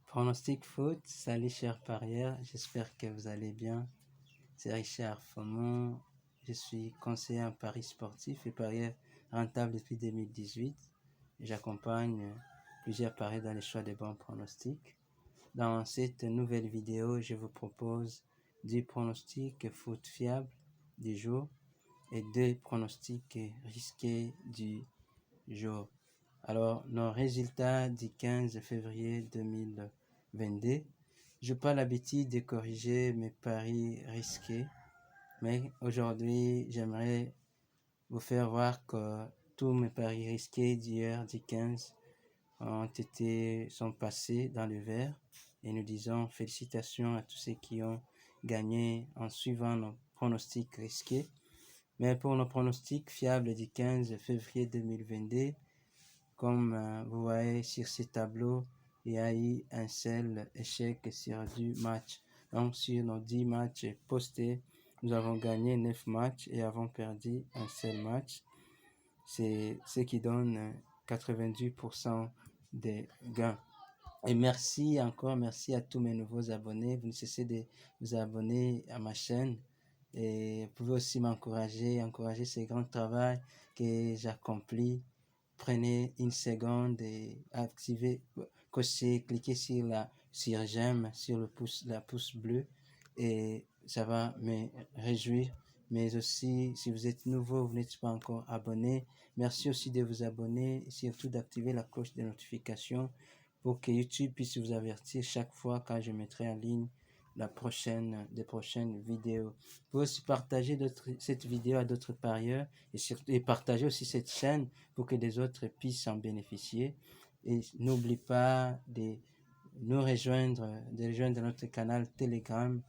Pronostic foot, salut chers parieurs, j'espère que vous allez bien. C'est Richard Fomon, je suis conseiller en paris sportif et parieur rentable depuis 2018. J'accompagne plusieurs paris dans le choix des bons pronostics. Dans cette nouvelle vidéo, je vous propose 10 pronostics foot fiables du jour et 2 pronostics risqués du jour. Alors, nos résultats du 15 février 2022. Je n'ai pas l'habitude de corriger mes paris risqués, mais aujourd'hui, j'aimerais vous faire voir que tous mes paris risqués d'hier, du 15, sont passés dans le vert. Et nous disons félicitations à tous ceux qui ont gagné en suivant nos pronostics risqués. Mais pour nos pronostics fiables du 15 février 2022, comme vous voyez sur ce tableau, il y a eu un seul échec sur 10 matchs. Donc sur nos 10 matchs postés, nous avons gagné 9 matchs et avons perdu un seul match. C'est ce qui donne 90% des gains. Et merci à tous mes nouveaux abonnés. Vous ne cessez de vous abonner à ma chaîne. Et vous pouvez aussi encourager ce grand travail que j'accomplis. Prenez une seconde et activez, cliquez sur j'aime, sur la pouce bleue et ça va me réjouir. Mais aussi, si vous êtes nouveau, vous n'êtes pas encore abonné, merci aussi de vous abonner et surtout d'activer la cloche de notification pour que YouTube puisse vous avertir chaque fois quand je mettrai en ligne des prochaines vidéos. Vous pouvez aussi partager cette vidéo à d'autres parieurs et partager aussi cette chaîne pour que les autres puissent en bénéficier. Et n'oublie pas de rejoindre notre canal Telegram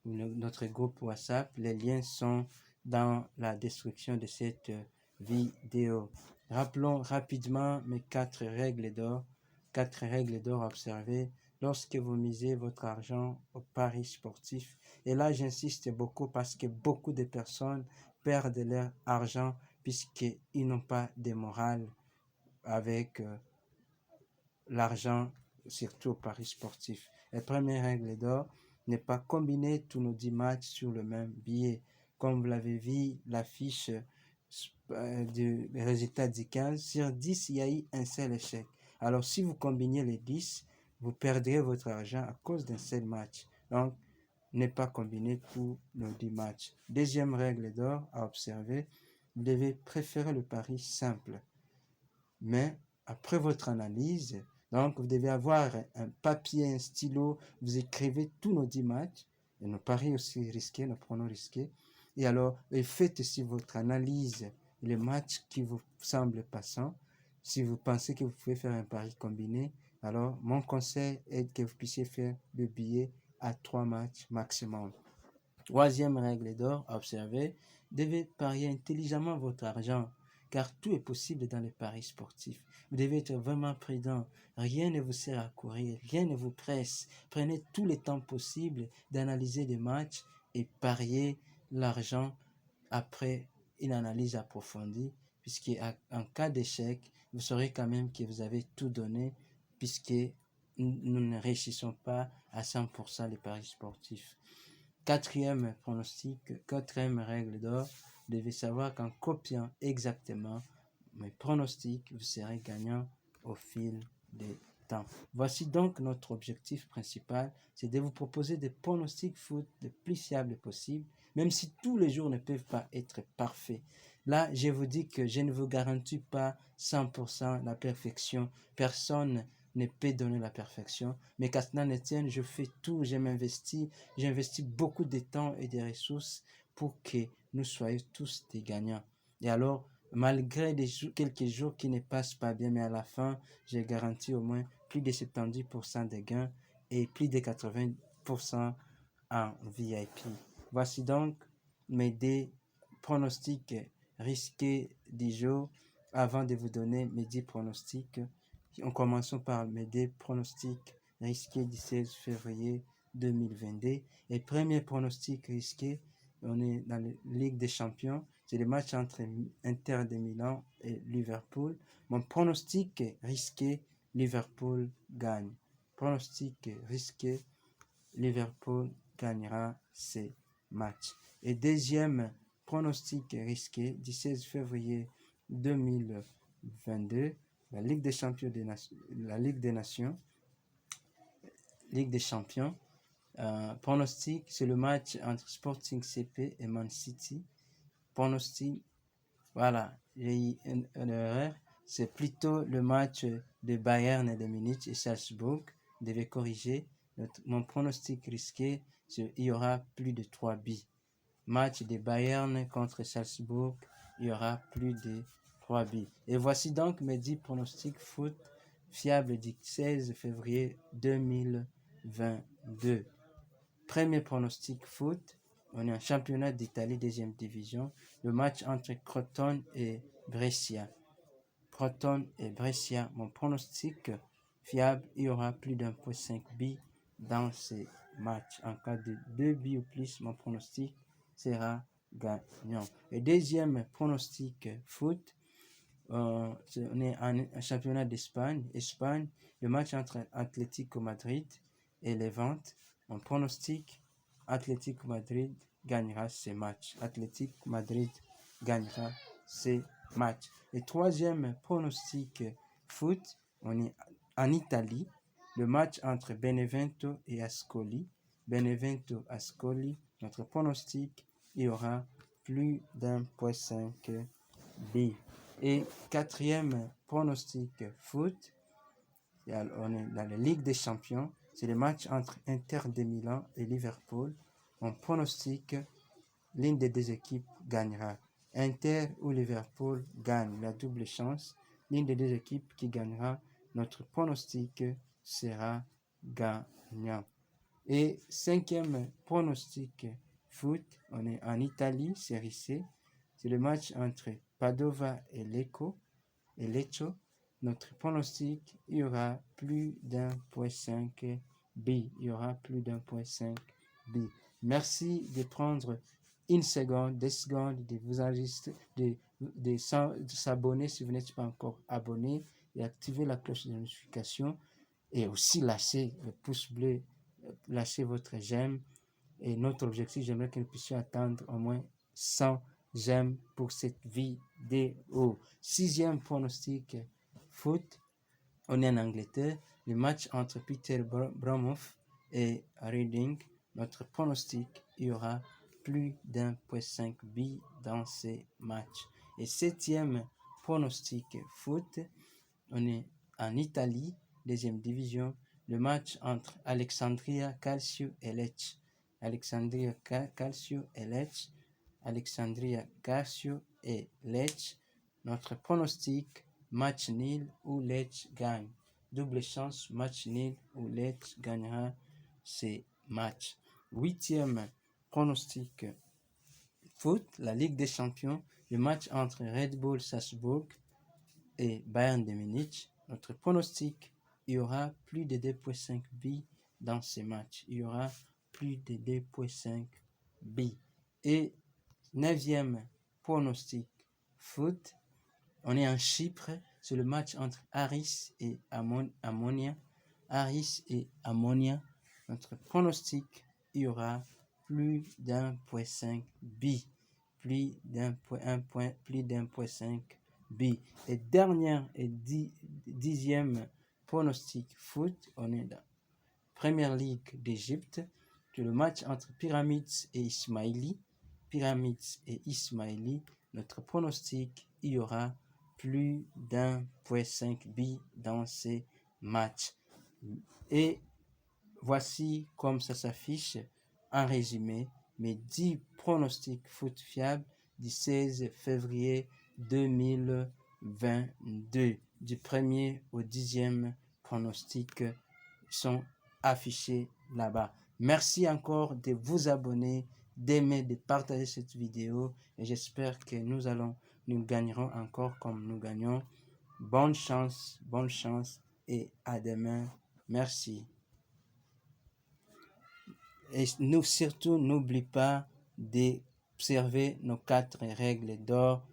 ou notre groupe WhatsApp. Les liens sont dans la description de cette vidéo. Rappelons rapidement mes 4 règles d'or. 4 règles d'or à observer lorsque vous misez votre argent au paris sportif. Et là, j'insiste beaucoup parce que beaucoup de personnes perdent leur argent puisqu'ils n'ont pas de morale avec l'argent, surtout au paris sportif. La première règle d'or, ne pas combiner tous nos 10 matchs sur le même billet. Comme vous l'avez vu, l'affiche du résultat du 15, sur 10, il y a eu un seul échec. Alors, si vous combinez les 10, vous perdrez votre argent à cause d'un seul match. Donc, ne pas combiner tous nos 10 matchs. Deuxième règle d'or à observer, vous devez préférer le pari simple. Mais après votre analyse, donc vous devez avoir un papier, un stylo, vous écrivez tous nos 10 matchs, et nos paris aussi risqués, nos pronos risqués, et alors faites aussi votre analyse, les matchs qui vous semblent passants. Si vous pensez que vous pouvez faire un pari combiné, alors mon conseil est que vous puissiez faire le billet à 3 matchs maximum. Troisième règle d'or à observer, devez parier intelligemment votre argent, car tout est possible dans les paris sportifs. Vous devez être vraiment prudent. Rien ne vous sert à courir, rien ne vous presse. Prenez tout le temps possible d'analyser les matchs et parier l'argent après une analyse approfondie, puisqu'en cas d'échec, vous saurez quand même que vous avez tout donné, puisque nous ne réussissons pas à 100% les paris sportifs. Quatrième pronostic, quatrième règle d'or, vous devez savoir qu'en copiant exactement mes pronostics, vous serez gagnant au fil des temps. Voici donc notre objectif principal, c'est de vous proposer des pronostics foot les plus fiables possibles, même si tous les jours ne peuvent pas être parfaits. Là, je vous dis que je ne vous garantis pas 100% la perfection. Personne ne peut donner la perfection, mais qu'à cela ne tienne, je fais tout, j'investis beaucoup de temps et de ressources pour que nous soyons tous des gagnants. Et alors, malgré quelques jours qui ne passent pas bien, mais à la fin, j'ai garanti au moins plus de 70% de gains et plus de 80% en VIP. Voici donc mes 10 pronostics risqués du jour. Avant de vous donner mes 10 pronostics, en commençant par mes 10 pronostics risqués du 16 février 2022. Et premier pronostic risqué, on est dans la Ligue des Champions. C'est le match entre Inter de Milan et Liverpool. Mon pronostic risqué, Liverpool gagne. pronostic risqué, Liverpool gagnera ces matchs. Et deuxième pronostic risqué, du 16 février 2022, la Ligue des Champions la Ligue des Nations, Ligue des Champions. Pronostic, c'est le match entre Sporting CP et Man City. Pronostic, voilà, j'ai eu une erreur. C'est plutôt le match de Bayern et de Munich et Salzbourg. Je devais corriger. Mon pronostic risqué, c'est il y aura plus de 3 buts. Match de Bayern contre Salzbourg, il y aura plus de 3 buts. Et voici donc mes 10 pronostics foot fiables du 16 février 2022. Premier pronostic foot, on est en championnat d'Italie, deuxième division. Le match entre Crotone et Brescia. Crotone et Brescia, mon pronostic fiable, il y aura plus d'1,5 buts dans ces matchs. En cas de 2 buts ou plus, mon pronostic sera gagnant. Le deuxième pronostic foot, on est en championnat d'Espagne. Espagne, le match entre Atlético Madrid et Levante. Mon pronostic, Atlético Madrid gagnera ces matchs. Atlético Madrid gagnera ces matchs. Le troisième pronostic foot, on est en Italie. Le match entre Benevento et Ascoli. Benevento Ascoli, notre pronostic, il y aura plus d'1,5 buts. Et quatrième pronostic foot, on est dans la Ligue des Champions. C'est le match entre Inter de Milan et Liverpool. On pronostique, l'une des deux équipes gagnera. Inter ou Liverpool gagne, la double chance. L'une des deux équipes qui gagnera, notre pronostic sera gagnant. Et cinquième pronostic foot, on est en Italie, Série C. C'est le match entre Padova et Lecco. Notre pronostic, il y aura plus d'1,5 buts. Il y aura plus d'1,5 buts. Merci de prendre une seconde, 2 secondes, de vous enregistrer, de s'abonner si vous n'êtes pas encore abonné et activer la cloche de notification et aussi lâcher le pouce bleu, lâcher votre j'aime. Et notre objectif, j'aimerais que nous puissions atteindre au moins 100 j'aime pour cette vidéo. Sixième pronostic foot, on est en Angleterre. Le match entre Peterborough et Reading. Notre pronostic, il y aura plus d'1,5 buts dans ces matchs. Et septième pronostic foot, on est en Italie, deuxième division. Le match entre Alexandria Calcio et Lecce. Alexandria Calcio et Lecce. Alexandria Calcio et Lecce. Notre pronostic, match nul ou Lecce gagne. Double chance, match nul ou Lecce gagnera ces matchs. Huitième pronostic foot, la Ligue des Champions, le match entre Red Bull Salzbourg et Bayern de Munich. Notre pronostic, il y aura plus de 2,5 buts dans ces matchs. Il y aura plus de 2,5 buts. Et neuvième pronostic foot, on est en Chypre, c'est le match entre Aris et Ammonia. Aris et Ammonia. Notre pronostic, il y aura plus d'1,5 buts. Plus d'1,5 buts. Et dernière et dixième pronostic foot, on est dans Première Ligue d'Égypte, c'est le match entre Pyramids et Ismaili. Pyramids et Ismaili, notre pronostic, il y aura plus d'1,5 buts dans ces matchs. Et voici comme ça s'affiche en résumé mes 10 pronostics foot fiables du 16 février 2022. Du 1er au 10e pronostic sont affichés là-bas. Merci encore de vous abonner, d'aimer, de partager cette vidéo et j'espère que nous gagnerons encore comme nous gagnons. Bonne chance et à demain. Merci. Et surtout, n'oublie pas d'observer nos 4 règles d'or,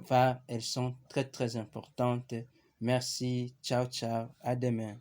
car elles sont très très importantes. Merci, ciao, à demain.